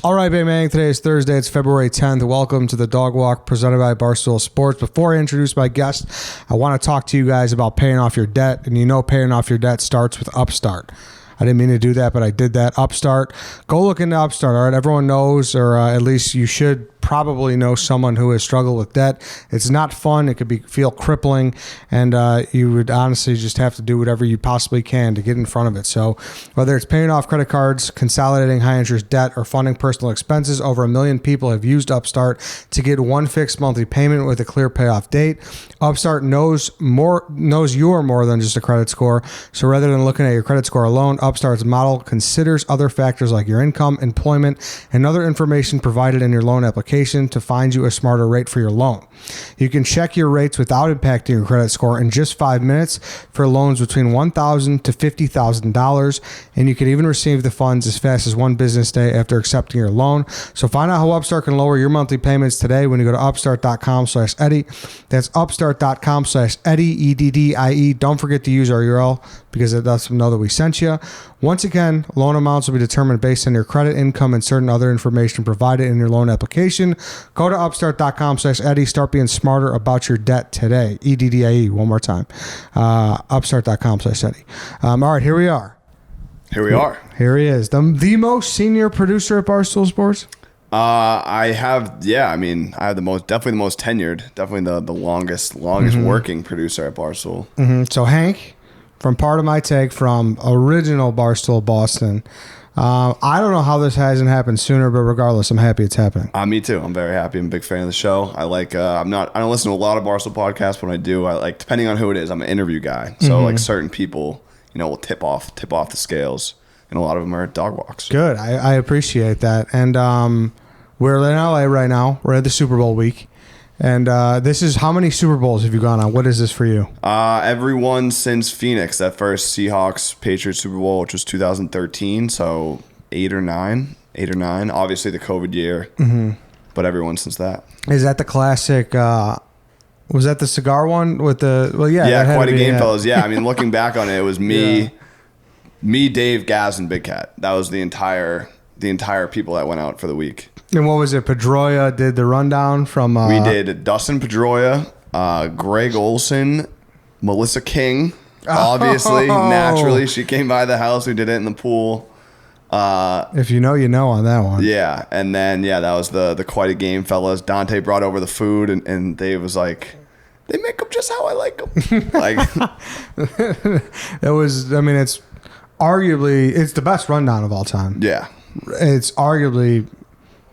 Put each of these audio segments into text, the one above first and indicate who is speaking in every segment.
Speaker 1: All right, Big Man. Today is Thursday. It's February 10th. Welcome to the Dog Walk presented by Barstool Sports. Before I introduce my guest, I want to talk to you guys about paying off your debt. And you know paying off your debt starts with Upstart. I didn't mean to do that, but I did that. Upstart. Go look into Upstart, all right? Everyone knows, or at least you should probably know someone who has struggled with debt. It's not fun. It could feel crippling, and you would honestly just have to do whatever you possibly can to get in front of it. So whether it's paying off credit cards, consolidating high-interest debt, or funding personal expenses, over 1 million people have used Upstart to get one fixed monthly payment with a clear payoff date. Upstart knows you are more than just a credit score. So rather than looking at your credit score alone, Upstart's model considers other factors like your income, employment, and other information provided in your loan application to find you a smarter rate for your loan. You can check your rates without impacting your credit score in just 5 minutes for loans between $1,000 to $50,000, and you can even receive the funds as fast as one business day after accepting your loan. So find out how Upstart can lower your monthly payments today when you go to upstart.com/Eddie. That's upstart.com/Eddie, EDDIE. Don't forget to use our URL because it lets them know that we sent you. Once again, loan amounts will be determined based on your credit, income, and certain other information provided in your loan application. Go to upstart.com/Eddie. Start being smarter about your debt today. EDDIE, one more time. Upstart.com/Eddie. All right, here we are. Here he is. The most senior producer at Barstool Sports?
Speaker 2: I have definitely the most tenured, definitely the longest working producer at Barstool.
Speaker 1: Mm-hmm. So Hank, from Part of My Take, from original Barstool Boston. I don't know how this hasn't happened sooner, but regardless, I'm happy it's happening.
Speaker 2: Me too. I'm very happy. I'm a big fan of the show. I like. I don't listen to a lot of Barstool podcasts, but when I do, I like, depending on who it is, I'm an interview guy. So like certain people, will tip off the scales, and a lot of them are dog walks.
Speaker 1: Good. I appreciate that. And we're in LA right now. We're at the Super Bowl week. And this is, how many Super Bowls have you gone on? What is this for you?
Speaker 2: Everyone since Phoenix, that first Seahawks Patriots Super Bowl, which was 2013, so 8 or 9. Obviously the COVID year, but everyone since that.
Speaker 1: Is that the classic? Was that the cigar one with the? Well, yeah,
Speaker 2: quite a game, fellas. Yeah, I mean, looking back on it, it was me, Dave, Gaz, and Big Cat. That was the entire people that went out for the week.
Speaker 1: And what was it? Pedroia did the rundown from...
Speaker 2: we did Dustin Pedroia, Greg Olson, Melissa King, obviously, naturally. She came by the house. We did it in the pool.
Speaker 1: If you know, you know on that one.
Speaker 2: Yeah. And then, that was the quite a game, fellas. Dante brought over the food, and Dave was like, they make them just how I like them.
Speaker 1: It was, it's arguably, it's the best rundown of all time.
Speaker 2: Yeah.
Speaker 1: It's arguably...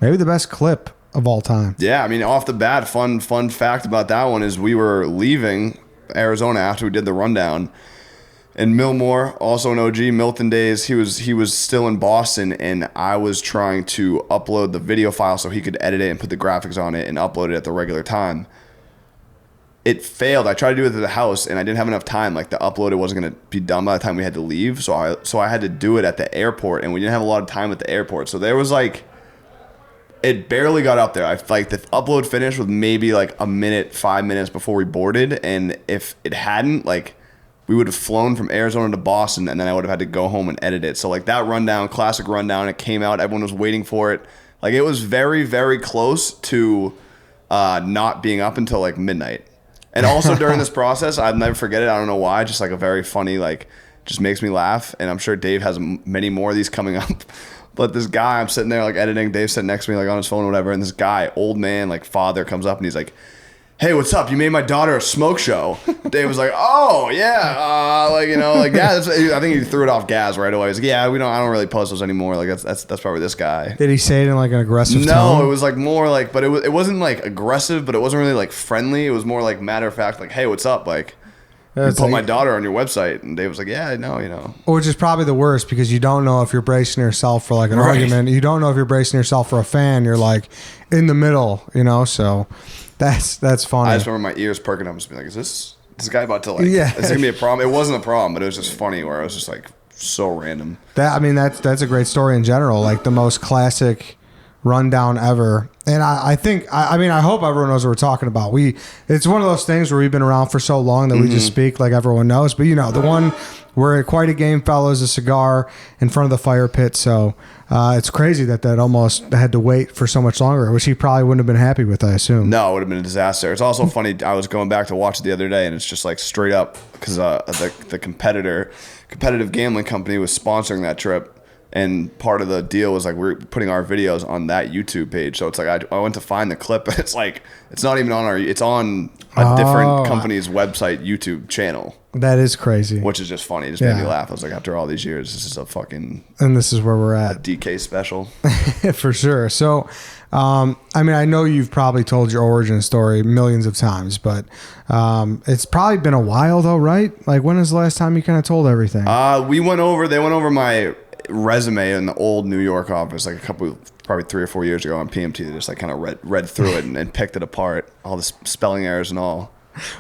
Speaker 1: maybe the best clip of all time.
Speaker 2: Yeah, off the bat, fun fact about that one is we were leaving Arizona after we did the rundown, and Millmore, also an OG, Milton days, he was still in Boston, and I was trying to upload the video file so he could edit it and put the graphics on it and upload it at the regular time. It failed. I tried to do it at the house, and I didn't have enough time. Like, the upload, it wasn't going to be done by the time we had to leave, so I had to do it at the airport, and we didn't have a lot of time at the airport, so there was it barely got up there. The upload finished with maybe a minute, 5 minutes before we boarded. And if it hadn't, we would have flown from Arizona to Boston, and then I would have had to go home and edit it. So that rundown, classic rundown, it came out. Everyone was waiting for it. It was very, very close to not being up until midnight. And also during this process, I'll never forget it. I don't know why. Just a very funny, just makes me laugh. And I'm sure Dave has many more of these coming up. But this guy, I'm sitting there editing, Dave's sitting next to me on his phone or whatever, and this guy, old man, father, comes up and he's like, hey, what's up? You made my daughter a smoke show. Dave was like, oh, yeah. I think he threw it off Gaz right away. He's like, yeah, I don't really post those anymore. That's probably this guy.
Speaker 1: Did he say it in an aggressive tone?
Speaker 2: No, it was more but it wasn't aggressive, but it wasn't really friendly. It was more matter of fact, hey, what's up? You put my daughter on your website, and Dave was like, yeah, I know.
Speaker 1: Which is probably the worst, because you don't know if you're bracing yourself for an argument. You don't know if you're bracing yourself for a fan. You're in the middle, so that's funny.
Speaker 2: I just remember my ears perking up and just being like, is this guy about to is this going to be a problem? It wasn't a problem, but it was just funny where I was just so random.
Speaker 1: That's a great story in general. The most classic rundown ever. And I think, I hope everyone knows what we're talking about. It's one of those things where we've been around for so long that we just speak like everyone knows. But, the one we're at quite a game, fellas. A cigar in front of the fire pit. So it's crazy that almost had to wait for so much longer, which he probably wouldn't have been happy with, I assume.
Speaker 2: No, it would have been a disaster. It's also funny. I was going back to watch it the other day, and it's just like straight up because the competitive gambling company was sponsoring that trip. And part of the deal was like we're putting our videos on that YouTube page. So it's like I went to find the clip, but it's like it's not even on it's on a different company's website YouTube channel.
Speaker 1: That is crazy.
Speaker 2: Which is just funny. It just made me laugh. I was like, after all these years, this is a fucking
Speaker 1: and this is where we're at.
Speaker 2: DK special.
Speaker 1: For sure. So I mean, I know you've probably told your origin story millions of times, but it's probably been a while though, right? Like when is the last time you kind of told everything?
Speaker 2: They went over my resume in the old New York office like probably 3 or 4 years ago on PMT. They just like kind of read through it and picked it apart, all the spelling errors and all.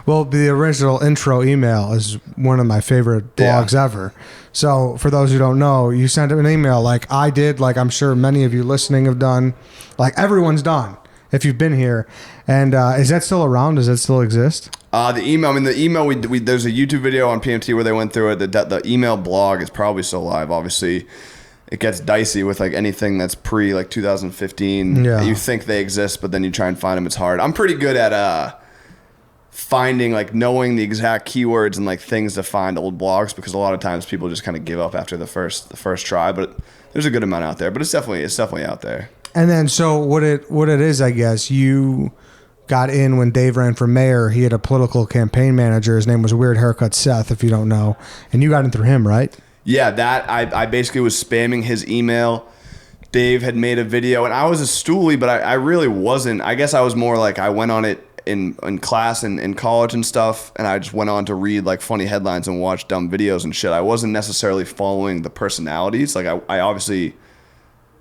Speaker 1: Well, the original intro email is one of my favorite blogs ever. So for those who don't know, you sent an email like I did, like I'm sure many of you listening have done, like everyone's done if you've been here. And is that still around? Does that still exist?
Speaker 2: The email, we there's a YouTube video on PMT where they went through it. The email blog is probably still live. Obviously, it gets dicey with like anything that's pre like 2015.
Speaker 1: Yeah.
Speaker 2: You think they exist, but then you try and find them. It's hard. I'm pretty good at finding, like knowing the exact keywords and like things to find old blogs, because a lot of times people just kind of give up after the first try. But there's a good amount out there. But it's definitely out there. And
Speaker 1: then so what it is, I guess you got in when Dave ran for mayor. He had a political campaign manager. His name was Weird Haircut Seth, if you don't know. And you got in through him, right?
Speaker 2: Yeah, I basically was spamming his email. Dave had made a video, and I was a stoolie, but I really wasn't. I guess I was more like I went on it in class and in college and stuff, and I just went on to read like funny headlines and watch dumb videos and shit. I wasn't necessarily following the personalities. Like I obviously...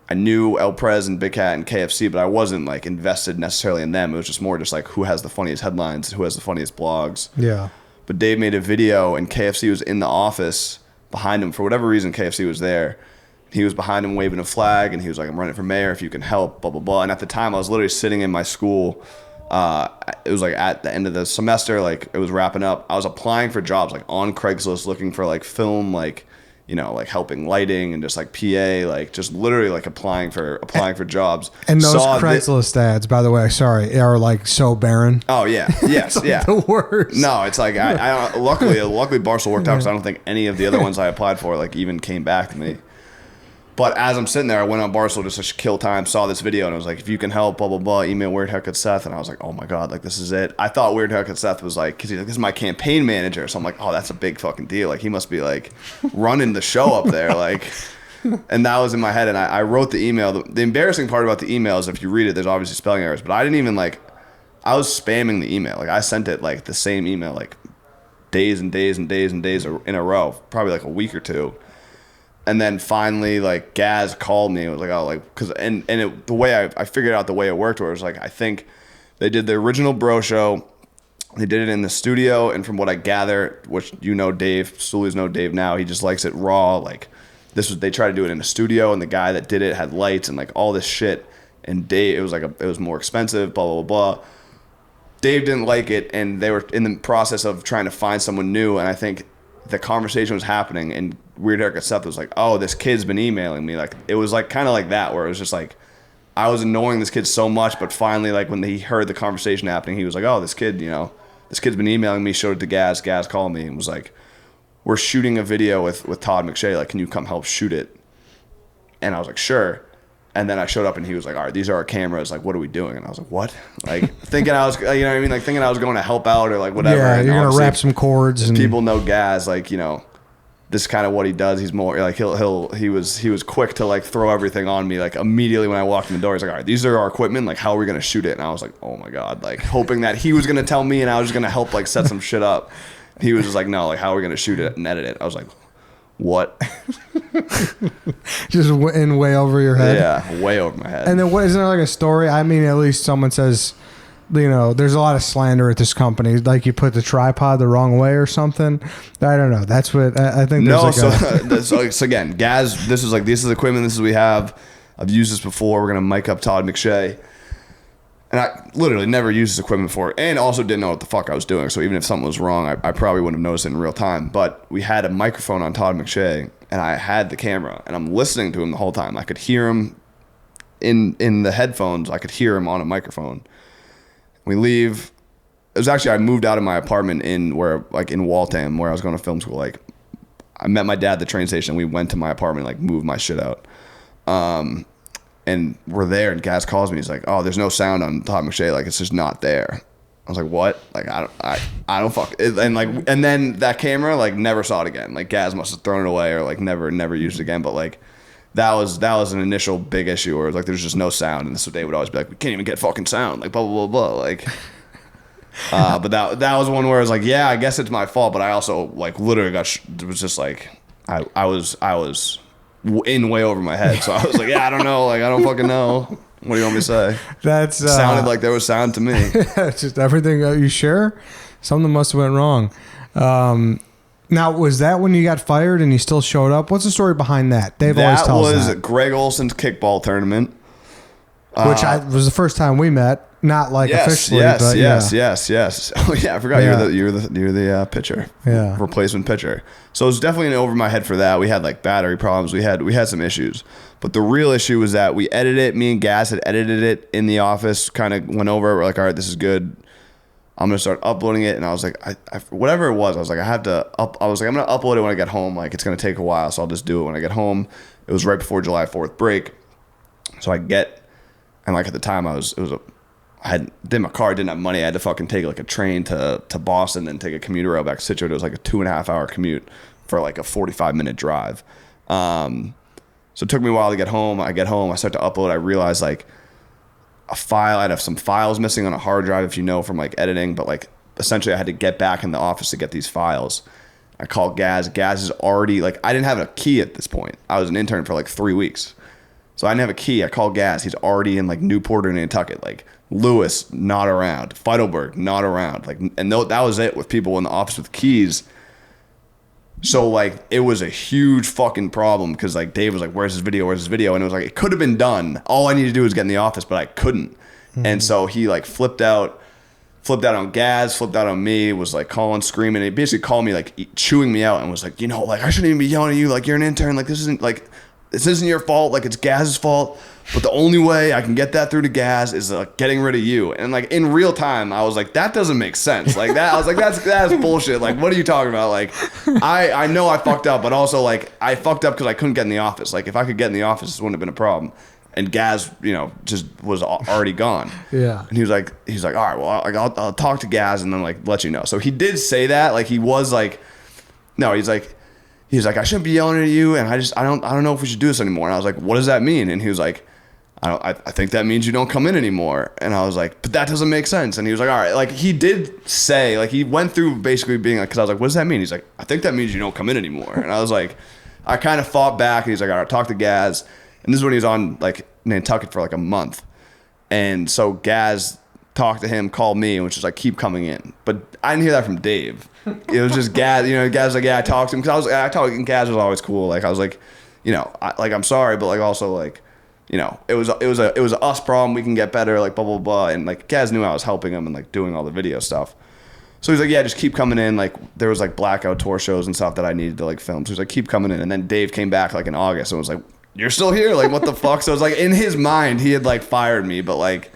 Speaker 2: I knew El Prez and Big Cat and KFC, but I wasn't like invested necessarily in them. It was just more just like who has the funniest headlines, who has the funniest blogs.
Speaker 1: Yeah.
Speaker 2: But Dave made a video and KFC was in the office behind him. For whatever reason, KFC was there. He was behind him waving a flag, and he was like, I'm running for mayor if you can help, blah, blah, blah. And at the time, I was literally sitting in my school. It was like at the end of the semester, like it was wrapping up. I was applying for jobs like on Craigslist, looking for like film, like, you know, like helping lighting and just like PA, like just literally like applying for jobs.
Speaker 1: And those Craigslist ads, by the way, sorry, are like so barren.
Speaker 2: Oh yeah, yes,
Speaker 1: like
Speaker 2: yeah,
Speaker 1: the worst.
Speaker 2: No, it's like I luckily Barstool worked out because I don't think any of the other ones I applied for like even came back to me. But as I'm sitting there, I went on Barstool just to kill time, saw this video, and I was like, if you can help, blah, blah, blah, email Weird Haircut Seth. And I was like, oh my God, like this is it. I thought Weird Haircut Seth was like, because he's like, this is my campaign manager. So I'm like, oh, that's a big fucking deal. Like he must be like running the show up there. Like, and that was in my head. And I wrote the email. The embarrassing part about the email is if you read it, there's obviously spelling errors. But I didn't even like, I was spamming the email. Like I sent it like the same email like days and days and days and days in a row, probably like a week or two. And then finally, like, Gaz called me. It was like, oh, like, because, the way I figured out the way it worked, where it was like, I think they did the original Bro Show. They did it in the studio. And from what I gather, which you know, Dave, Stoolies know Dave now, he just likes it raw. Like, they tried to do it in a studio, and the guy that did it had lights and, like, all this shit. And Dave, it was more expensive, blah, blah, blah. Dave didn't like it, and they were in the process of trying to find someone new. And I think the conversation was happening, and Weird Haircut Seth was like, oh, this kid's been emailing me. Like, it was like kind of like that, where it was just like, I was annoying this kid so much, but finally, like, when he heard the conversation happening, he was like, oh, this kid, you know, this kid's been emailing me, showed it to Gaz. Gaz called me and was like, we're shooting a video with Todd McShay. Like, can you come help shoot it? And I was like, sure. And then I showed up, and he was like, all right, these are our cameras. Like, what are we doing? And I was like, what? Like, thinking I was, you know what I mean? Like, thinking I was going to help out or, like, whatever.
Speaker 1: Yeah,
Speaker 2: and
Speaker 1: you're going to wrap some cords.
Speaker 2: And people know Gaz, like, you know, this is kind of what he does. He's more, like, he was quick to, like, throw everything on me. Like, immediately when I walked in the door, he's like, all right, these are our equipment. Like, how are we going to shoot it? And I was like, oh, my God. Like, hoping that he was going to tell me and I was going to help, like, set some shit up. He was just like, no, like, how are we going to shoot it and edit it? I was like, what?
Speaker 1: Just in way over your head.
Speaker 2: Yeah, way over my head.
Speaker 1: And then what, isn't there like a story? I mean, at least someone says, you know, there's a lot of slander at this company. Like you put the tripod the wrong way or something. I don't know. That's what I think. There's
Speaker 2: so again, Gaz, this is equipment. This is what we have. I've used this before. We're gonna mic up Todd McShay. And I literally never used this equipment before, and also didn't know what the fuck I was doing. So even if something was wrong, I probably wouldn't have noticed it in real time. But we had a microphone on Todd McShay, and I had the camera, and I'm listening to him the whole time. I could hear him in the headphones. I could hear him on a microphone. We leave. It was actually, I moved out of my apartment in Waltham, where I was going to film school. Like, I met my dad at the train station. We went to my apartment, like, moved my shit out. And we're there, and Gaz calls me. He's like, "Oh, there's no sound on Todd McShay. Like, it's just not there." I was like, "What?" Like, I don't fuck. And then that camera, like, never saw it again. Like, Gaz must have thrown it away or like never used it again. But like, that was an initial big issue where it was like there's just no sound, and so they would always be like, "We can't even get fucking sound." Like, blah blah blah blah. Like, but that was one where I was like, "Yeah, I guess it's my fault." But I also like literally it was just like I was in way over my head, so I was like, "Yeah, I don't know. Like, I don't fucking know. What do you want me to say?"
Speaker 1: That's
Speaker 2: sounded like there was sound to me.
Speaker 1: It's just everything. You sure? Something must have went wrong. Now, was that when you got fired and you still showed up? What's the story behind that? Dave always tells that.
Speaker 2: That was Greg Olson's kickball tournament,
Speaker 1: which was the first time we met. Not like officially, but
Speaker 2: yes. Oh yeah, I forgot you're the pitcher, replacement pitcher. So it was definitely over my head for that. We had like battery problems. We had some issues, but the real issue was that we edited it. Me and Gaz had edited it in the office. Kind of went over it. We're like, all right, this is good. I'm gonna start uploading it, and I was like, whatever it was, I was like, I'm gonna upload it when I get home. Like, it's gonna take a while, so I'll just do it when I get home. It was right before July 4th break, so and like at the time I didn't have money. I had to fucking take like a train to Boston and take a commuter rail back to Tenured. It was like a 2.5 hour commute for like a 45-minute drive. So it took me a while to get home. I get home, I start to upload. I realized like I'd have some files missing on a hard drive, if you know, from like editing, but like essentially I had to get back in the office to get these files. I called Gaz. Gaz is already like, I didn't have a key at this point. I was an intern for like 3 weeks. So I didn't have a key. I called Gaz. He's already in like Newport or Nantucket. Like, Lewis, not around. Feidelberg, not around. Like, and that was it with people in the office with keys. So like, it was a huge fucking problem because like Dave was like, "Where's his video? Where's his video?" And it was like, it could have been done. All I needed to do was get in the office, but I couldn't. Mm-hmm. And so he like flipped out on Gaz, flipped out on me, was like calling, screaming. He basically called me like chewing me out and was like, like, I shouldn't even be yelling at you. Like, you're an intern. Like, this isn't your fault. Like, it's Gaz's fault. But the only way I can get that through to Gaz is like getting rid of you. And like in real time, I was like, that doesn't make sense. Like that, I was like, that's bullshit. Like, what are you talking about? Like, I know I fucked up, but also like I fucked up because I couldn't get in the office. Like, if I could get in the office, this wouldn't have been a problem. And Gaz, just was already gone. Yeah. And he was like, all right, well, I'll talk to Gaz and then like let you know. So he did say that. Like, he was like, no, he's like, I shouldn't be yelling at you, and I don't know if we should do this anymore. And I was like, what does that mean? And he was like, I think that means you don't come in anymore. And I was like, but that doesn't make sense. And he was like, all right. Like, he did say, like, he went through basically being like, because I was like, what does that mean? He's like, I think that means you don't come in anymore. And I was like, I kind of fought back, and he's like, all right, talk to Gaz. And this is when he was on like Nantucket for like a month. And so Gaz talked to him, called me, and was just like, keep coming in. But I didn't hear that from Dave. It was just Gaz. Gaz was like, yeah, I talked to him because and Gaz was always cool. Like, I was like, I'm sorry, but like also like, it was a us problem. We can get better. Like, blah blah blah. And like Gaz knew I was helping him and like doing all the video stuff. So he's like, yeah, just keep coming in. Like, there was like blackout tour shows and stuff that I needed to like film. So he's like, keep coming in. And then Dave came back like in August and was like, you're still here? Like, what the fuck? So it was like, in his mind, he had like fired me, but like,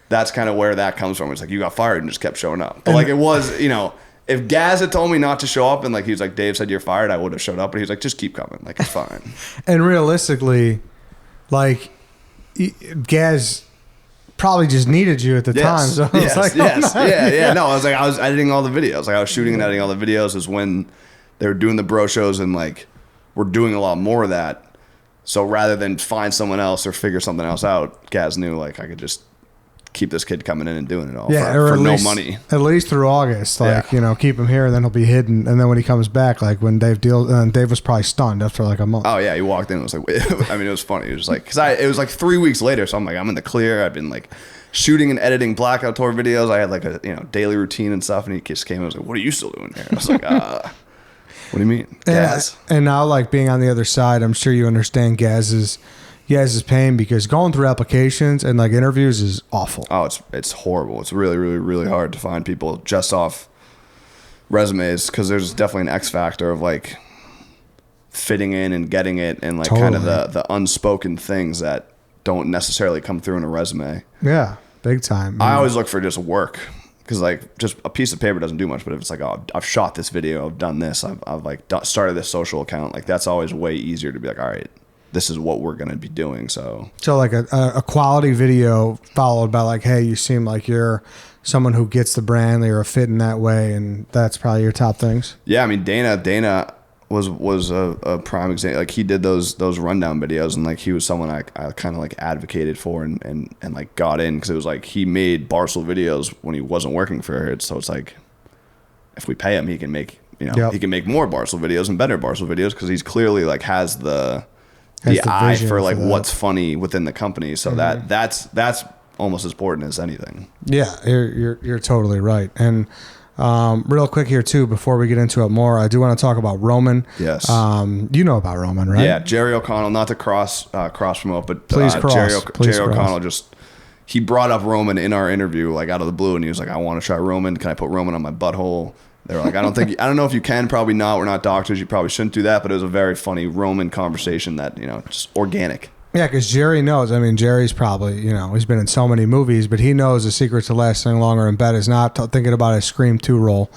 Speaker 2: that's kind of where that comes from. It's like, you got fired and just kept showing up. But like, it was, if Gaz had told me not to show up and like, he was like, Dave said you're fired, I would have showed up. But he was like, just keep coming. Like, it's fine. And
Speaker 1: realistically, like, Gaz probably just needed you at the time. So I was like,
Speaker 2: No, I was editing all the videos. Like, I was shooting and editing all the videos. It was when they were doing the bro shows and like, we're doing a lot more of that. So rather than find someone else or figure something else out, Gaz knew like I could just keep this kid coming in and doing it all for no money.
Speaker 1: At least through August, like, keep him here and then he'll be hidden. And then when he comes back, like when Dave was probably stunned after like a month.
Speaker 2: Oh yeah, he walked in and was like, I mean, it was funny. It was like, it was like 3 weeks later. So I'm like, I'm in the clear. I've been like shooting and editing blackout tour videos. I had like a daily routine and stuff. And he just came and was like, what are you still doing here? I was like, what do you mean, Gaz?
Speaker 1: And now, like, being on the other side, I'm sure you understand Gaz's, you guys' pain, because going through applications and like interviews is awful.
Speaker 2: Oh, it's horrible. It's really, really, really hard to find people just off resumes, because there's definitely an X factor of like fitting in and getting it, and like kind of the unspoken things that don't necessarily come through in a resume.
Speaker 1: Yeah, big time.
Speaker 2: I always look for just work, because like just a piece of paper doesn't do much. But if it's like, oh, I've shot this video, I've done this, I've like started this social account, like that's always way easier to be like, all right, this is what we're gonna be doing. So
Speaker 1: like a quality video followed by like, hey, you seem like you're someone who gets the brand, you're a fit in that way, and that's probably your top things.
Speaker 2: Yeah, I mean Dana was a prime example. Like he did those rundown videos, and like he was someone I kind of like advocated for and like got in, because it was like he made Barstool videos when he wasn't working for it. So it's like, if we pay him, he can make he can make more Barstool videos and better Barstool videos, because he's clearly like has the eye for like what's funny within the company. So that's almost as important as anything.
Speaker 1: Yeah, you're totally right. And real quick here too, before we get into it more, I do want to talk about Roman.
Speaker 2: Yes.
Speaker 1: You know about Roman, right?
Speaker 2: Yeah, Jerry O'Connell, not to cross promote, but
Speaker 1: please cross.
Speaker 2: Jerry O'Connell just, he brought up Roman in our interview, like out of the blue, and he was like, I want to try Roman. Can I put Roman on my butthole? They were like, I don't know if you can, probably not. We're not doctors. You probably shouldn't do that. But it was a very funny Roman conversation that, just organic.
Speaker 1: Yeah, because Jerry knows. I mean, Jerry's probably, he's been in so many movies, but he knows the secret to lasting longer in bed is not thinking about a Scream 2 role.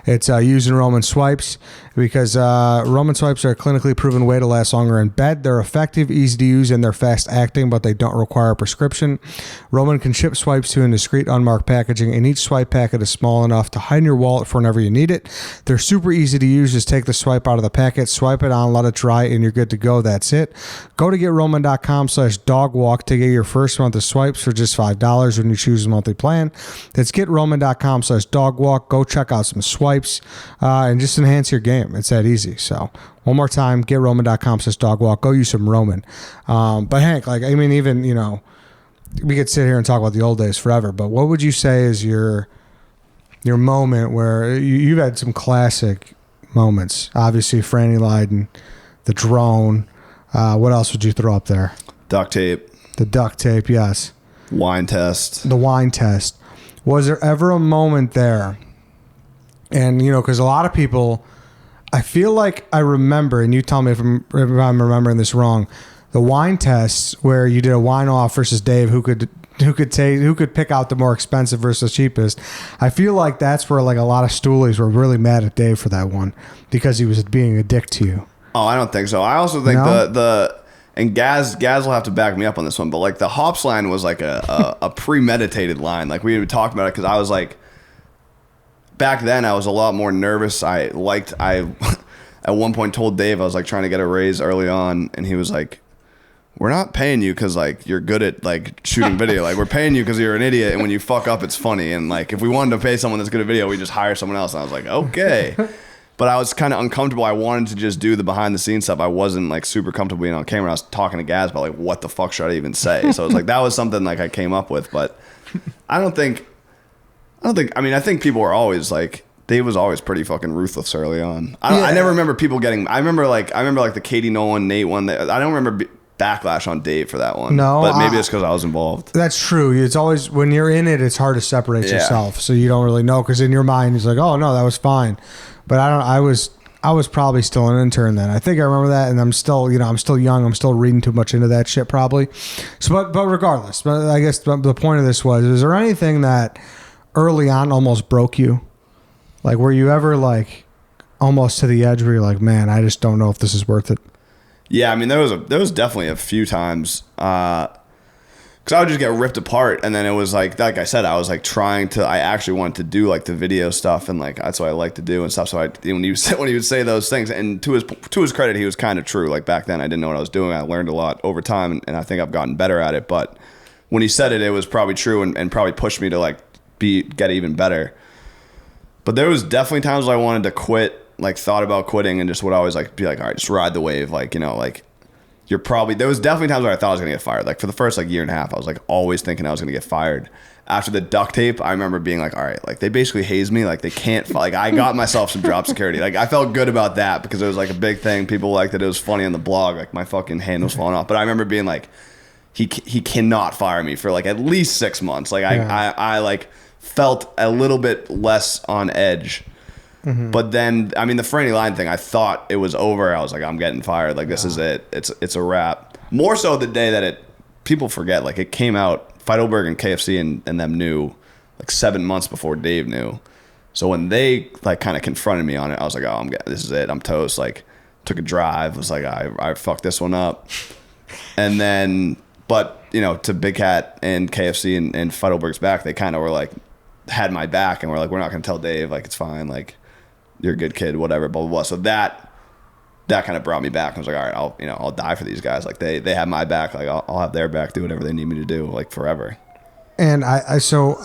Speaker 1: It's using Roman swipes, because Roman swipes are a clinically proven way to last longer in bed. They're effective, easy to use, and they're fast acting, but they don't require a prescription. Roman can ship swipes to in discreet, unmarked packaging, and each swipe packet is small enough to hide in your wallet for whenever you need it. They're super easy to use. Just take the swipe out of the packet, swipe it on, let it dry, and you're good to go. That's it. Go to GetRoman.com/dogwalk to get your first month of swipes for just $5 when you choose a monthly plan. That's GetRoman.com/dogwalk. Go check out some swipes and just enhance your game. It's that easy. So one more time, GetRoman.com/dogwalk. Go use some Roman. But Hank, like, I mean, even, we could sit here and talk about the old days forever, but what would you say is your moment where you've had some classic moments? Obviously, Franny Lydon, the drone. What else would you throw up there?
Speaker 2: Duct tape.
Speaker 1: The duct tape, yes.
Speaker 2: Wine test.
Speaker 1: The wine test. Was there ever a moment there? And, because a lot of people, I feel like I remember, and you tell me if I'm remembering this wrong, the wine tests where you did a wine off versus Dave, who could pick out the more expensive versus cheapest. I feel like that's where like a lot of stoolies were really mad at Dave for that one, because he was being a dick to you.
Speaker 2: Oh, I don't think so. I also think and Gaz will have to back me up on this one, but like the hops line was like a premeditated line. Like we had talked about it, because I was like, back then I was a lot more nervous. I at one point told Dave I was like trying to get a raise early on, and he was like, we're not paying you because like you're good at like shooting video. Like we're paying you because you're an idiot, and when you fuck up, it's funny. And like if we wanted to pay someone that's good at video, we just hire someone else. And I was like, okay. But I was kind of uncomfortable. I wanted to just do the behind the scenes stuff. I wasn't like super comfortable being on camera. I was talking to Gaz about like, what the fuck should I even say? So it's like, that was something like I came up with. But I think people were always like, Dave was always pretty fucking ruthless early on. I never remember people getting, I remember like the Katie Nolan, Nate one. I don't remember backlash on Dave for that one.
Speaker 1: No.
Speaker 2: But maybe it's because I was involved.
Speaker 1: That's true. It's always, when you're in it, it's hard to separate yourself. So you don't really know, because in your mind, it's like, oh no, that was fine. But I was probably still an intern then. I think I remember that, and I'm still young. I'm still reading too much into that shit probably. So, but regardless, I guess the point of this is there anything that early on almost broke you? Like, were you ever like almost to the edge where you're like, man, I just don't know if this is worth it?
Speaker 2: Yeah, I mean, there was definitely a few times. Because I would just get ripped apart, and then it was like I said, I was like I actually wanted to do like the video stuff, and like that's what I like to do and stuff. So when he would say those things, and to his credit, he was kind of true. Like back then, I didn't know what I was doing. I learned a lot over time, and I think I've gotten better at it. But when he said it, it was probably true, and probably pushed me to like get even better. But there was definitely times I wanted to quit, like thought about quitting, and just would always like be like, all right, just ride the wave, like like there was definitely times where I thought I was going to get fired. Like for the first like year and a half, I was like always thinking I was going to get fired. After the duct tape, I remember being like, all right, like they basically hazed me. Like they can't, like I got myself some job security. Like I felt good about that because it was like a big thing. People liked that it was funny on the blog. Like my fucking hand was falling off. But I remember being like, he cannot fire me for like at least 6 months. Like I like felt a little bit less on edge. But then, I mean, the Franny Line thing, I thought it was over. I was like, I'm getting fired. Like this is it. It's a wrap. More so the day that people forget, like it came out, Feidelberg and KFC and them knew like 7 months before Dave knew. So when they like kind of confronted me on it, I was like, oh, this is it. I'm toast. Like took a drive. Was like, I fucked this one up. And then, but you know, to Big Cat and KFC and Feidelberg's back, they kind of were like, had my back and were like, we're not going to tell Dave. Like, it's fine. Like you're a good kid, whatever, blah, blah, blah. So that kind of brought me back. I was like, all right, I'll die for these guys. Like they have my back. Like I'll have their back, do whatever they need me to do, like forever. And
Speaker 1: I think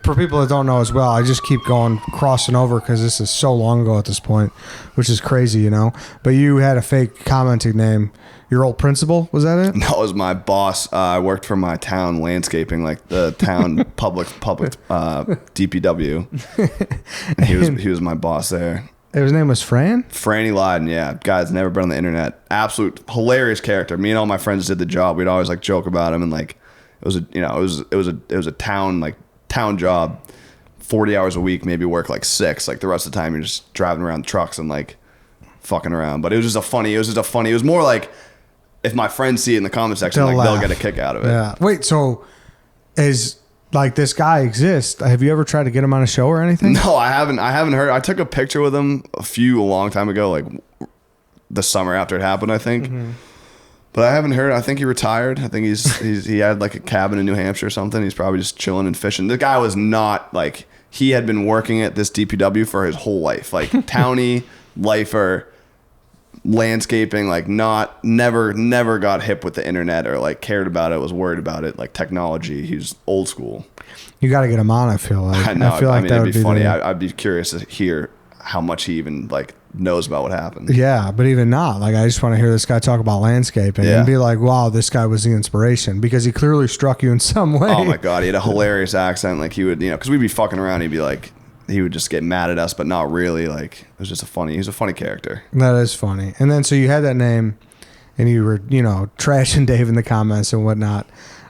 Speaker 1: for people that don't know as well, I just keep crossing over because this is so long ago at this point, which is crazy, you know. But you had a fake commenting name. Your old principal, was that it?
Speaker 2: That was my boss. I worked for my town landscaping, like the town public DPW. And he was my boss there.
Speaker 1: His name was Fran?
Speaker 2: Franny Lyden, yeah. Guy's never been on the internet. Absolute hilarious character. Me and all my friends did the job. We'd always like joke about him and like it was a town job, 40 hours a week, maybe work like 6. Like the rest of the time you're just driving around trucks and like fucking around. But it was more like if my friends see it in the comment section, they'll get a kick out of it.
Speaker 1: Yeah. Wait, so is like this guy exists? Have you ever tried to get him on a show or anything?
Speaker 2: No, I haven't heard. I took a picture with him a long time ago, like the summer after it happened, I think. But I haven't heard. I think he retired. I think he had like a cabin in New Hampshire or something. He's probably just chilling and fishing. The guy was not like, he had been working at this DPW for his whole life, like townie, lifer, landscaping, like never got hip with the internet or like cared about it, was worried about it, like technology. He's old school.
Speaker 1: You got to get him on, I feel like.
Speaker 2: I know. I mean, it'd be funny. I'd be curious to hear how much he even like knows about what happened.
Speaker 1: Yeah, but even not. Like, I just want to hear this guy talk about landscaping and be like, wow, this guy was the inspiration because he clearly struck you in some way.
Speaker 2: Oh my God. He had a hilarious accent. Like he would, because we'd be fucking around. He'd be like, he would just get mad at us, but not really. Like, it was just he's a funny character.
Speaker 1: That is funny. And then, so you had that name and you were, trashing Dave in the comments and whatnot.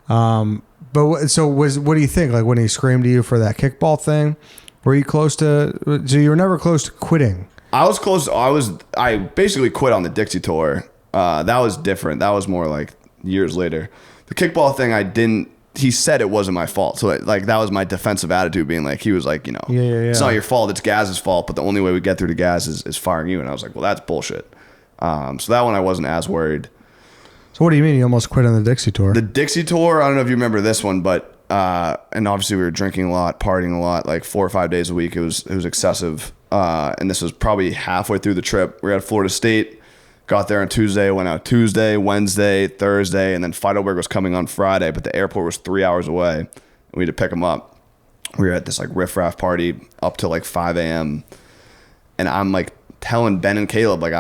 Speaker 1: What do you think? Like when he screamed to you for that kickball thing, were you close to, so you were never close to quitting?
Speaker 2: I was close. I basically quit on the Dixie Tour. That was different. That was more like years later. The kickball thing, he said it wasn't my fault. So like that was my defensive attitude, being like, he was like, it's not your fault. It's Gaz's fault. But the only way we get through to Gaz is firing you. And I was like, well, that's bullshit. So that one I wasn't as worried.
Speaker 1: So what do you mean you almost quit on the Dixie Tour?
Speaker 2: The Dixie Tour, I don't know if you remember this one, but and obviously we were drinking a lot, partying a lot, like 4 or 5 days a week. It was excessive. And this was probably halfway through the trip. We were at Florida State. Got there on Tuesday, went out Tuesday, Wednesday, Thursday, and then Feidelberg was coming on Friday, but the airport was 3 hours away. And we had to pick him up. We were at this like riffraff party up till like 5 a.m. And I'm like telling Ben and Caleb, like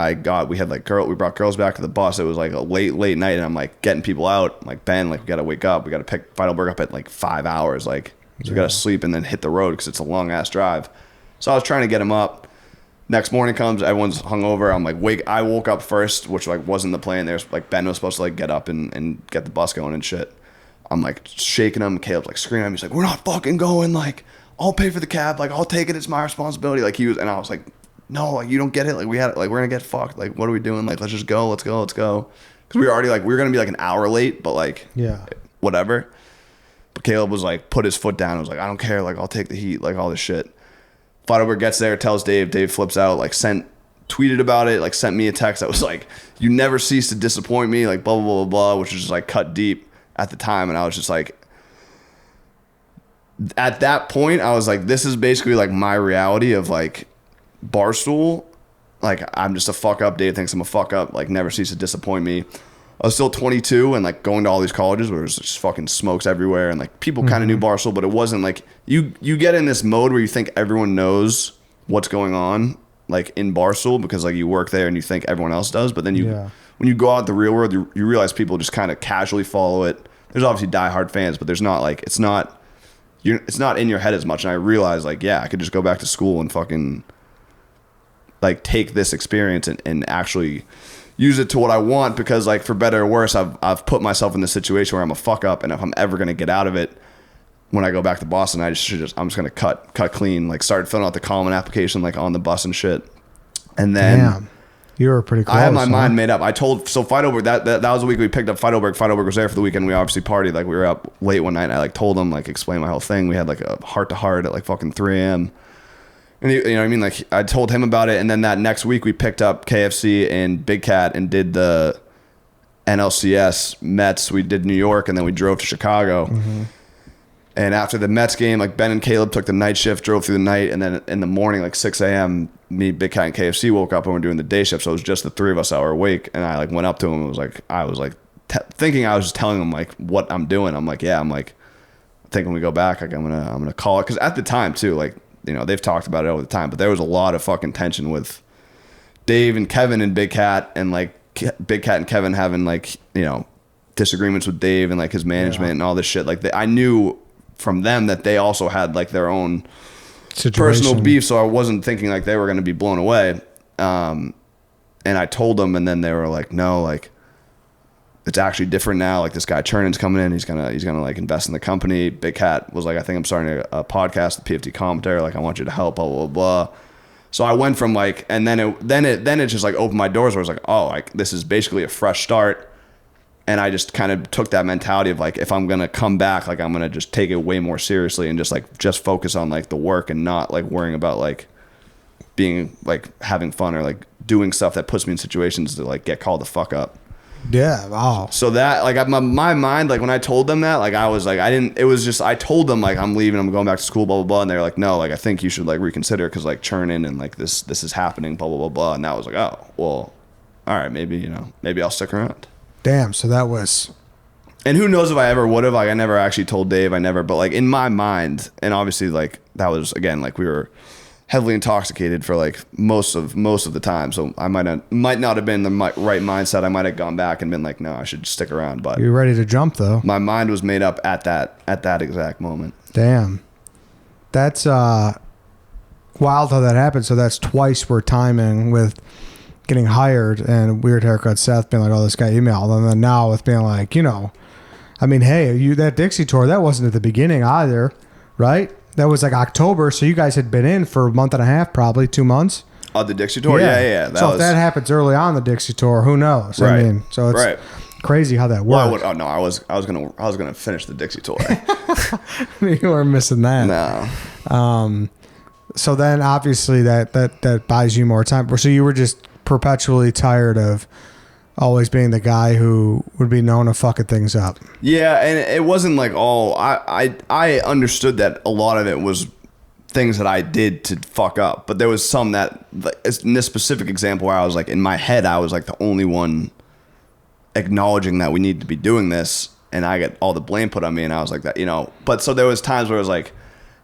Speaker 2: we brought girls back to the bus. It was like a late night, and I'm like getting people out. I'm like, Ben, like we gotta wake up. We gotta pick Feidelberg up at like 5 hours. Like, so we gotta sleep and then hit the road because it's a long ass drive. So I was trying to get him up. Next morning comes, everyone's hungover. I'm like, I woke up first, which like wasn't the plan. There's like Ben was supposed to like get up and get the bus going and shit. I'm like shaking him. Caleb's like screaming at me. He's like, we're not fucking going. Like, I'll pay for the cab. Like, I'll take it. It's my responsibility. Like and I was like, no, like you don't get it. Like we're gonna get fucked. Like, what are we doing? Like, let's just go. Let's go. Because we were already like, we were gonna be like an hour late, but like, whatever. But Caleb was like, put his foot down. I was like, I don't care. Like, I'll take the heat. Like all this shit. Feidelberg gets there, tells Dave. Dave flips out, like tweeted about it, like sent me a text that was like, you never cease to disappoint me, like blah, blah, blah, blah, which was just like cut deep at the time. And I was just like, at that point, I was like, this is basically like my reality of like Barstool. Like, I'm just a fuck up. Dave thinks I'm a fuck up, like never cease to disappoint me. I was still 22 and like going to all these colleges where there's just fucking smokes everywhere, and like people kind of knew Barstool, but it wasn't like you get in this mode where you think everyone knows what's going on like in Barstool because like you work there and you think everyone else does, but then when you go out in the real world, you realize people just kind of casually follow it. There's obviously diehard fans, but there's not like, it's not in your head as much. And I realized like, yeah, I could just go back to school and fucking like take this experience and actually use it to what I want, because like for better or worse, I've put myself in this situation where I'm a fuck up, and if I'm ever going to get out of it, when I go back to Boston, I'm just going to cut clean, like start filling out the common application, like on the bus and shit. And then
Speaker 1: damn, you were pretty close.
Speaker 2: I had my mind made up. I told, so Feidelberg, that was the week we picked up Feidelberg. Feidelberg was there for the weekend. We obviously partied. Like we were up late one night. And I like told him, like explained my whole thing. We had like a heart to heart at like fucking 3 a.m. And you know what I mean? Like I told him about it. And then that next week we picked up KFC and Big Cat and did the NLCS Mets. We did New York, and then we drove to Chicago. Mm-hmm. And after the Mets game, like Ben and Caleb took the night shift, drove through the night, and then in the morning, like 6 a.m., me, Big Cat, and KFC woke up and we're doing the day shift. So it was just the three of us that were awake. And I like went up to him and I was like thinking I was just telling him like what I'm doing. I'm like, yeah, I'm like thinking we go back, like I'm gonna call it, because at the time too, like, you know, they've talked about it over the time, but there was a lot of fucking tension with Dave and Kevin and Big Cat, and like Big Cat and Kevin having like, you know, disagreements with Dave and like his management and all this shit. Like I knew from them that they also had like their own personal beef, so I wasn't thinking like they were going to be blown away. And I told them, and then they were like, no, like it's actually different now. Like this guy Chernon's coming in, he's gonna like invest in the company. Big Cat was like, I think I'm starting a podcast, the PFT Commentary, like I want you to help, blah blah blah. So I went from like, and then it just like opened my doors where I was like, oh, like this is basically a fresh start. And I just kind of took that mentality of like, if I'm going to come back, like I'm going to just take it way more seriously and just focus on like the work and not like worrying about like being like having fun or like doing stuff that puts me in situations to like get called the fuck up.
Speaker 1: Yeah. Wow.
Speaker 2: So that like my mind, like when I told them that, like I was like, I told them like I'm leaving, I'm going back to school, blah, blah, blah. And they're like, no, like I think you should like reconsider, because like churning and like this is happening, blah, blah, blah, blah. And that was like, oh, well, all right, maybe I'll stick around.
Speaker 1: Damn, so that was...
Speaker 2: And who knows if I ever would have. Like, I never actually told Dave. But, like, in my mind, and obviously, like, that was, again, like, we were heavily intoxicated for, like, most of the time. So I might not have been in the right mindset. I might have gone back and been like, no, I should stick around. But
Speaker 1: you're ready to jump, though.
Speaker 2: My mind was made up at that exact moment.
Speaker 1: Damn. That's wild how that happened. So that's twice we're timing with... getting hired, and Weird Haircut Seth being like, oh, this guy emailed, and then now with being like, you know, I mean, hey, that Dixie Tour, that wasn't at the beginning either, right? That was like October, so you guys had been in for a month and a half, probably 2 months.
Speaker 2: Oh, the Dixie Tour? Yeah.
Speaker 1: So if that happens early on the Dixie Tour, who knows?
Speaker 2: Right.
Speaker 1: I mean, so it's crazy how that works.
Speaker 2: Well, I was gonna finish the Dixie Tour.
Speaker 1: You were missing that.
Speaker 2: No.
Speaker 1: So then obviously that buys you more time. So you were just perpetually tired of always being the guy who would be known to fucking things up. Yeah,
Speaker 2: and it wasn't like all... I understood that a lot of it was things that I did to fuck up, but there was some that, in this specific example where I was like, in my head, I was like the only one acknowledging that we need to be doing this, and I get all the blame put on me, and I was like that, you know. But so there was times where it was like,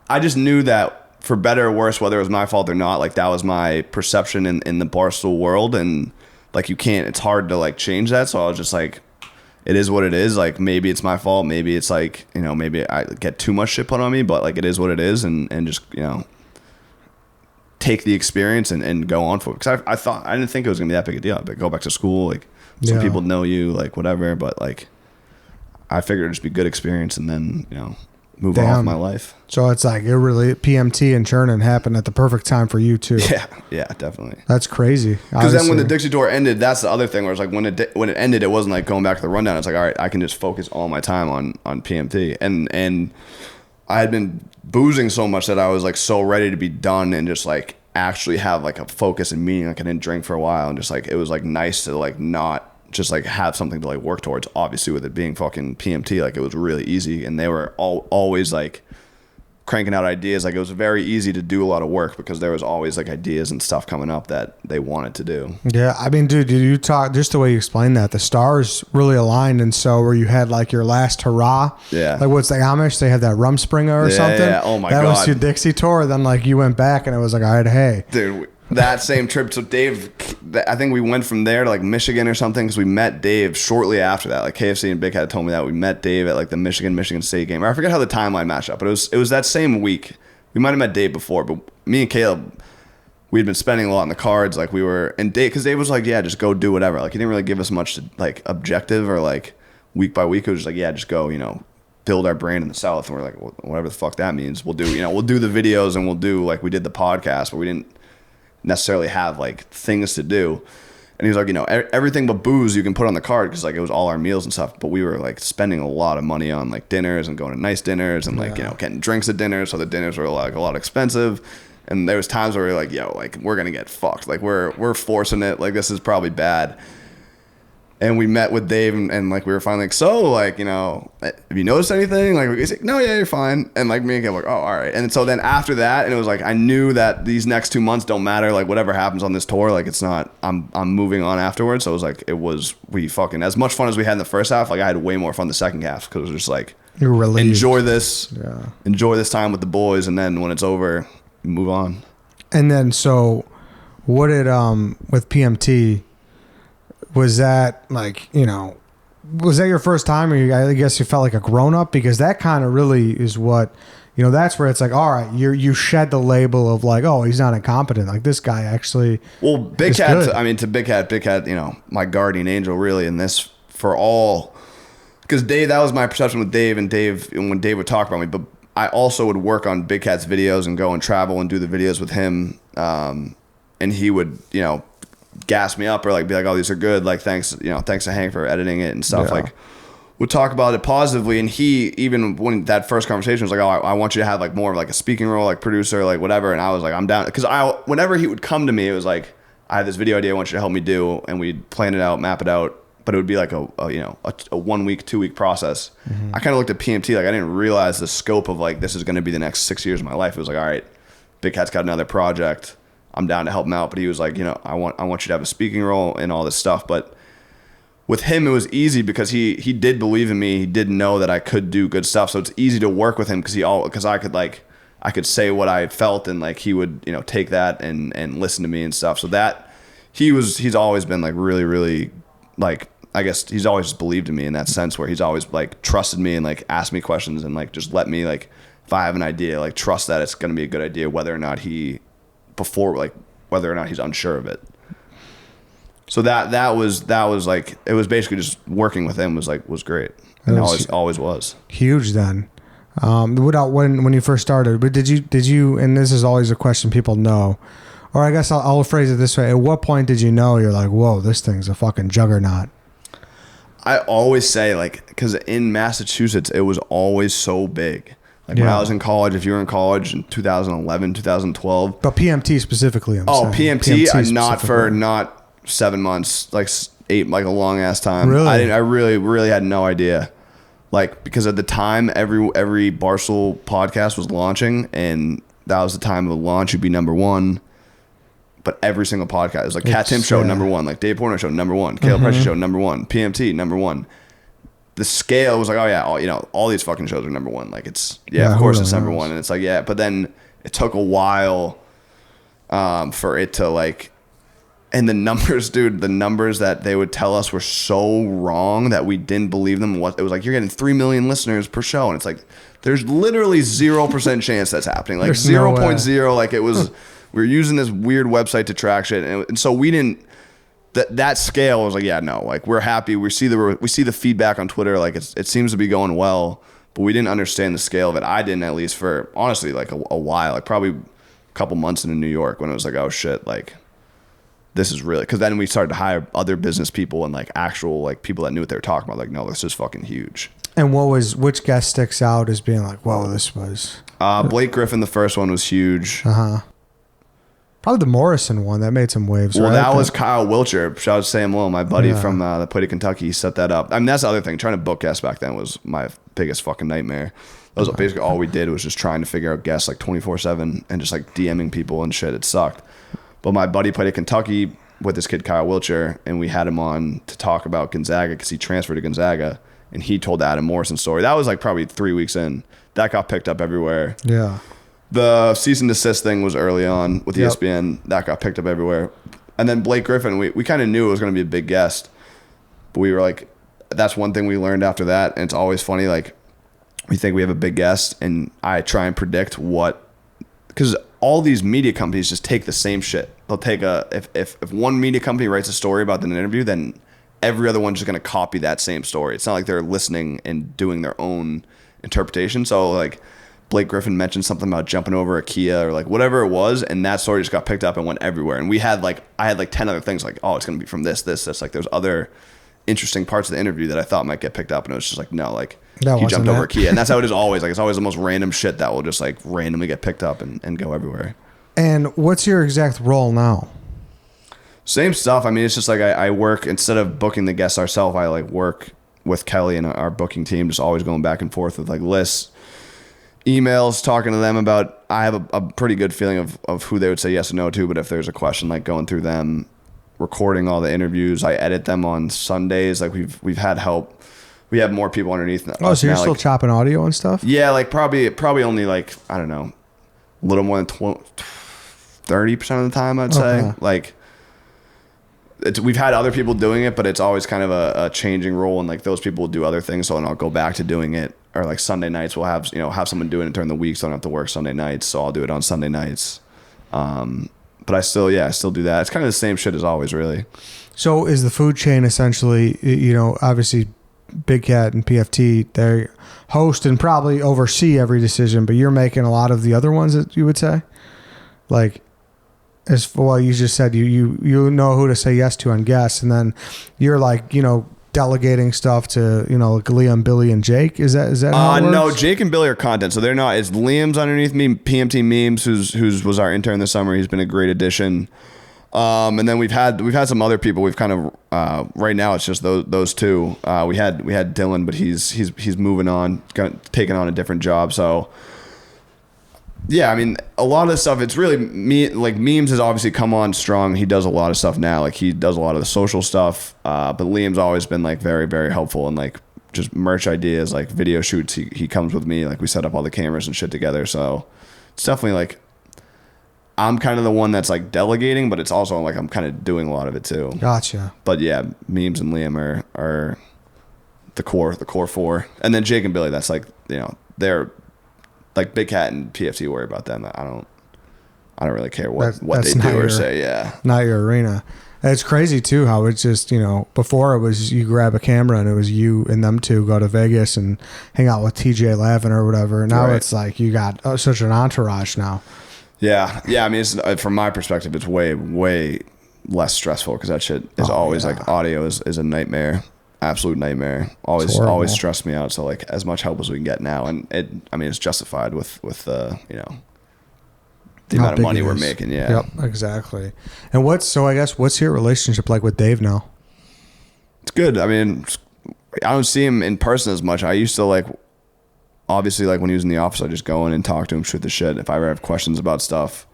Speaker 2: I just knew that for better or worse, whether it was my fault or not, like that was my perception in the Barstool world, and like it's hard to like change that. So I was just like, it is what it is. Like maybe it's my fault, maybe it's like, you know, maybe I get too much shit put on me, but like it is what it is, and just, you know, take the experience and go on for it. Because I didn't think it was gonna be that big a deal. But go back to school, like some people know you, like whatever, but like I figured it'd just be good experience, and then, you know, move on with my life.
Speaker 1: So it's like, it really, PMT and churning happened at the perfect time for you too.
Speaker 2: Yeah, definitely.
Speaker 1: That's crazy.
Speaker 2: Because then when the Dixie Tour ended, that's the other thing where it's like, when it ended, it wasn't like going back to the rundown. It's like, all right, I can just focus all my time on PMT. And I had been boozing so much that I was like so ready to be done and just like actually have like a focus and meaning. Like I didn't drink for a while, and just like, it was like nice to like not just like have something to like work towards. Obviously with it being fucking PMT, like it was really easy, and they were always like cranking out ideas. Like it was very easy to do a lot of work because there was always like ideas and stuff coming up that they wanted to do.
Speaker 1: Yeah, I mean, dude, did you talk, just the way you explained that, the stars really aligned, and so where you had like your last hurrah.
Speaker 2: Yeah.
Speaker 1: Like what's the Amish? They had that Rumspringer or something.
Speaker 2: Yeah. Oh my God.
Speaker 1: That was your Dixie Tour. Then like you went back and it was like, all right, hey.
Speaker 2: Dude, that same trip. So Dave, I think we went from there to like Michigan or something because we met Dave shortly after that. Like KFC and Big Cat told me that we met Dave at like the Michigan State game. Or I forget how the timeline matched up, but it was that same week. We might have met Dave before, but me and Caleb, we'd been spending a lot on the cards. Like we were, and Dave, because Dave was like, yeah, just go do whatever. Like he didn't really give us much to, like objective or like week by week. It was just like, yeah, just go, build our brand in the South. And we're like, well, whatever the fuck that means. We'll do, we'll do the videos and we'll do like we did the podcast, but we didn't necessarily have like things to do. And he was like, everything but booze you can put on the card because like it was all our meals and stuff. But we were like spending a lot of money on like dinners and going to nice dinners and like getting drinks at dinner. So the dinners were like a lot expensive. And there was times where we were like, like we're gonna get fucked. Like we're forcing it. Like this is probably bad. And we met with Dave and like we were finally like, so like, have you noticed anything? Like he's like, no, yeah, you're fine. And like me and Kev were like, oh, all right. And so then after that, and it was like I knew that these next 2 months don't matter. Like whatever happens on this tour, like it's not. I'm moving on afterwards. So it was like we fucking as much fun as we had in the first half. Like I had way more fun the second half because it was just like
Speaker 1: you're relieved.
Speaker 2: Enjoy this time with the boys, and then when it's over, move on. And
Speaker 1: then so, what did with PMT? Was that like, was that your first time, or I guess you felt like a grown up? Because that kind of really is what, that's where it's like, all right, you shed the label of like, oh, he's not incompetent. Like this guy actually. Well,
Speaker 2: Big Cat, to Big Cat, my guardian angel really in this for all. Because Dave, that was my perception with Dave, and when Dave would talk about me, but I also would work on Big Cat's videos and go and travel and do the videos with him. And he would, gas me up or like be like, oh, these are good, like thanks to Hank for editing it and stuff. Like would talk about it positively, and he, even when that first conversation was like, oh, I want you to have like more of like a speaking role, like producer, like whatever. And I was like, I'm down, because whenever he would come to me, it was like, I have this video idea I want you to help me do, and we'd plan it out, map it out, but it would be like a 1 week, 2 week process. I kind of looked at PMT like I didn't realize the scope of like this is going to be the next 6 years of my life. It was like, all right, Big Cat's got another project, I'm down to help him out. But he was like, I want you to have a speaking role and all this stuff. But with him, it was easy because he did believe in me. He did know that I could do good stuff. So it's easy to work with him because I could say what I felt, and like he would, take that and listen to me and stuff. So that he's always been like really, really, like, I guess he's always believed in me in that sense, where he's always like trusted me and like asked me questions and like just let me, like, if I have an idea, like trust that it's going to be a good idea, whether or not he's unsure of it. So that was like, it was basically just working with him was great. And always was.
Speaker 1: Huge then. When you first started, but did you, and this is always a question people know, or I guess I'll phrase it this way. At what point did you know you're like, whoa, this thing's a fucking juggernaut?
Speaker 2: I always say, like, because in Massachusetts, it was always so big. Like when I was in college, if you were in college in 2011, 2012.
Speaker 1: But PMT specifically,
Speaker 2: PMT not 7 months, like 8, like a long ass time.
Speaker 1: Really?
Speaker 2: I really had no idea. Like, because at the time, every Barstool podcast was launching, and that was the time of the launch. You'd be number one. But every single podcast, it was like Cat Tim show, number one, like Dave Portnoy show, number one, Caleb Pressure show, number one, PMT, number one. The scale was like, oh yeah, all these fucking shows are number one. Like it's, of course it's number one. And it's like, yeah, but then it took a while for it to like, and the numbers, dude, the numbers that they would tell us were so wrong that we didn't believe them. It was like, you're getting 3 million listeners per show. And it's like, there's literally 0% chance that's happening. Like 0.0, like it was, we were using this weird website to track shit. And so we didn't, that scale was like, yeah, no, like we're happy. We see the feedback on Twitter. Like it seems to be going well, but we didn't understand the scale of it. I didn't, at least for honestly, like a while, like probably a couple months into New York, when it was like, oh shit, like this is really, cause then we started to hire other business people and like actual, like people that knew what they were talking about. Like, no, this is fucking huge.
Speaker 1: And which guest sticks out as being like, whoa, this was
Speaker 2: Blake Griffin. The first one was huge.
Speaker 1: Probably the Morrison one that made some waves.
Speaker 2: Well, right? That was Kyle Wilcher. Shout out to Sam Lowe, my buddy from that played at Kentucky. He set that up. I mean, that's the other thing. Trying to book guests back then was my biggest fucking nightmare. That was basically all we did, was just trying to figure out guests like 24/7 and just like DMing people and shit. It sucked. But my buddy played at Kentucky with this kid Kyle Wilcher, and we had him on to talk about Gonzaga because he transferred to Gonzaga, and he told the Adam Morrison story. That was like probably 3 weeks in. That got picked up everywhere.
Speaker 1: Yeah.
Speaker 2: The cease and desist thing was early on with
Speaker 1: Yep.
Speaker 2: ESPN. That got picked up everywhere. And then Blake Griffin, we kind of knew it was going to be a big guest. But we were like, that's one thing we learned after that. And it's always funny, like, we think we have a big guest, and I try and predict what, because all these media companies just take the same shit. They'll take if one media company writes a story about an interview, then every other one's just going to copy that same story. It's not like they're listening and doing their own interpretation. So, like, Blake Griffin mentioned something about jumping over a Kia or like whatever it was, and that story just got picked up and went everywhere. And I had like 10 other things like, oh, it's going to be from this. Like, there's other interesting parts of the interview that I thought might get picked up, and it was just like, no, like, he jumped over a Kia. And that's how it is always. Like, it's always the most random shit that will just like randomly get picked up and go everywhere.
Speaker 1: And what's your exact role now?
Speaker 2: Same stuff. I mean, it's just like I work, instead of booking the guests ourselves, I like work with Kelly and our booking team, just always going back and forth with like lists, emails, talking to them about, I have a pretty good feeling of who they would say yes or no to, but if there's a question, like going through them, recording all the interviews. I edit them on Sundays. Like we've had help. We have more people underneath.
Speaker 1: Oh, so you're
Speaker 2: now,
Speaker 1: still
Speaker 2: like,
Speaker 1: chopping audio and stuff?
Speaker 2: Yeah, like probably only like, I don't know, a little more than 30% of the time, I'd say.
Speaker 1: Okay.
Speaker 2: Like, we've had other people doing it, but it's always kind of a changing role, and like those people will do other things. So then I'll go back to doing it, or like Sunday nights we'll have someone doing it during the week, so I don't have to work Sunday nights. So I'll do it on Sunday nights. But I still do that. It's kind of the same shit as always, really.
Speaker 1: So is the food chain essentially, obviously Big Cat and PFT, they host and probably oversee every decision, but you're making a lot of the other ones, that you would say? Like, as for what you just said, you know who to say yes to on guests, and then you're like, delegating stuff to, like Liam, Billy, and Jake. Is that how it works? No,
Speaker 2: Jake and Billy are content, so they're not. It's Liam's underneath me, PMT Memes, who's was our intern this summer. He's been a great addition. And then we've had some other people. We've kind of right now it's just those two. We had Dylan, but he's moving on, taking on a different job. So yeah, I mean, a lot of the stuff, it's really me. Like, Memes has obviously come on strong. He does a lot of stuff now. Like, he does a lot of the social stuff. But Liam's always been like very, very helpful, and like just merch ideas, like video shoots. He comes with me. Like, we set up all the cameras and shit together. So it's definitely like, I'm kind of the one that's like delegating, but it's also like I'm kind of doing a lot of it too.
Speaker 1: Gotcha.
Speaker 2: But yeah, Memes and Liam are the core four, and then Jake and Billy. That's like, they're like Big Cat and PFT. Worry about them. I don't really care what they do or say. Yeah,
Speaker 1: not your arena. It's crazy too how it's just, before it was you grab a camera and it was you and them two go to Vegas and hang out with TJ Lavin or whatever. Now It's like you got such an entourage now.
Speaker 2: Yeah. I mean, from my perspective, it's way, way less stressful, because that shit is always like, audio is a nightmare, absolute nightmare. Always stressed me out. So like, as much help as we can get now, and it's justified with the the amount of money we're making. Yeah.
Speaker 1: Yep. Exactly. And what's your relationship like with Dave now?
Speaker 2: It's good. I mean, I don't see him in person as much. I used to like. Obviously, like when he was in the office, I just go in and talk to him, shoot the shit. If I ever have questions about stuff,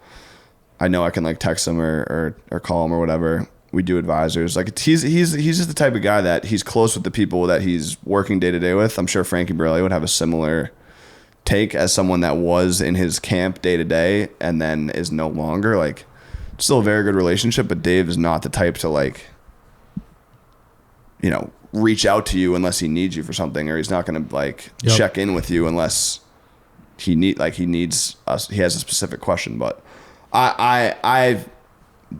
Speaker 2: I know I can like text him or call him or whatever. We do advisors. Like, he's just the type of guy that he's close with the people that he's working day to day with. I'm sure Frankie Borelli would have a similar take as someone that was in his camp day to day and then is no longer. Like, still a very good relationship, but Dave is not the type to like, reach out to you unless he needs you for something, or he's not going to like check in with you unless he needs us. He has a specific question. But I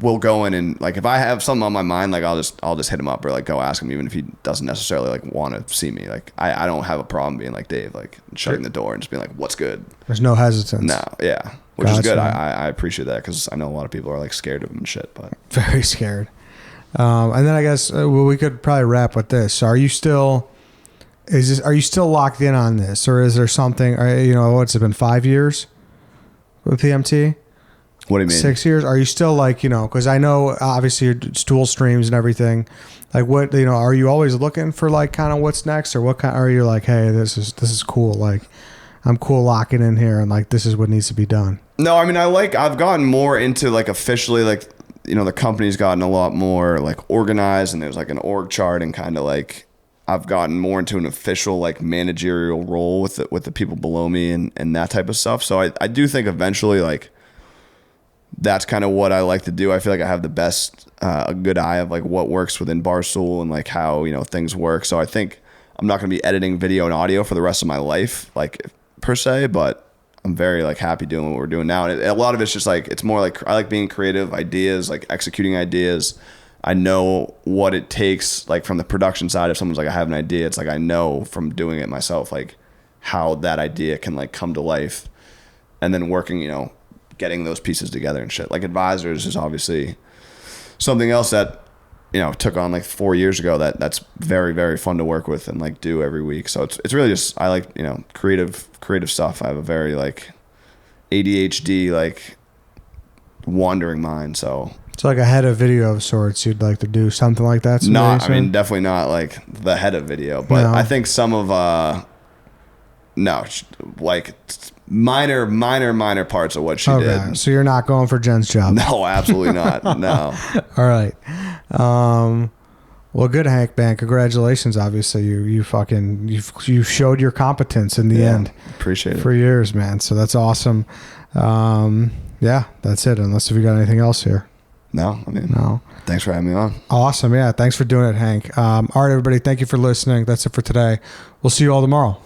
Speaker 2: will go in and like, if I have something on my mind, like I'll just hit him up or like go ask him, even if he doesn't necessarily like want to see me. Like I don't have a problem being like Dave, like shutting the door and just being like, what's good?
Speaker 1: There's no hesitance.
Speaker 2: No. Yeah. Which is good. I appreciate that, because I know a lot of people are like scared of him and shit, but
Speaker 1: very scared. And then I guess we could probably wrap with this. Are you still locked in on this, or is there something? What's it been, 5 years with PMT?
Speaker 2: What do you mean?
Speaker 1: 6 years? Are you still like, because I know obviously your stool streams and everything. Like, what, are you always looking for like kind of what's next, or what kind? Are you like, hey, this is cool. Like, I'm cool locking in here, and like this is what needs to be done.
Speaker 2: No, I mean, I've gotten more into like officially like. The company's gotten a lot more like organized, and there's like an org chart and kind of like I've gotten more into an official like managerial role with the people below me and that type of stuff. So I do think eventually like that's kind of what I like to do. I feel like I have the best, a good eye of like what works within Barstool and like how, things work. So I think I'm not going to be editing video and audio for the rest of my life, like per se, but I'm very like happy doing what we're doing now. And a lot of it's just like, it's more like, I like being creative, ideas, like executing ideas. I know what it takes, like from the production side. If someone's like, I have an idea, it's like, I know from doing it myself, like how that idea can like come to life, and then working, getting those pieces together and shit. Like advisors is obviously something else that, took on like 4 years ago that's very, very fun to work with and like do every week. So it's really just, I like, creative stuff. I have a very like ADHD, like wandering mind. So
Speaker 1: it's like a head of video of sorts. You'd like to do something like that someday?
Speaker 2: I mean, definitely not like the head of video, but I think some of, like minor parts of what she did.
Speaker 1: So you're not going for Jen's job?
Speaker 2: No, absolutely not. No.
Speaker 1: All right. Well, good, Hank, man. Congratulations. Obviously, you showed your competence in the end.
Speaker 2: Appreciate it.
Speaker 1: For years, man. So that's awesome. Yeah, that's it. Unless if you got anything else here.
Speaker 2: No, I mean,
Speaker 1: no.
Speaker 2: Thanks for having me on.
Speaker 1: Awesome. Yeah, thanks for doing it, Hank. All right, everybody. Thank you for listening. That's it for today. We'll see you all tomorrow.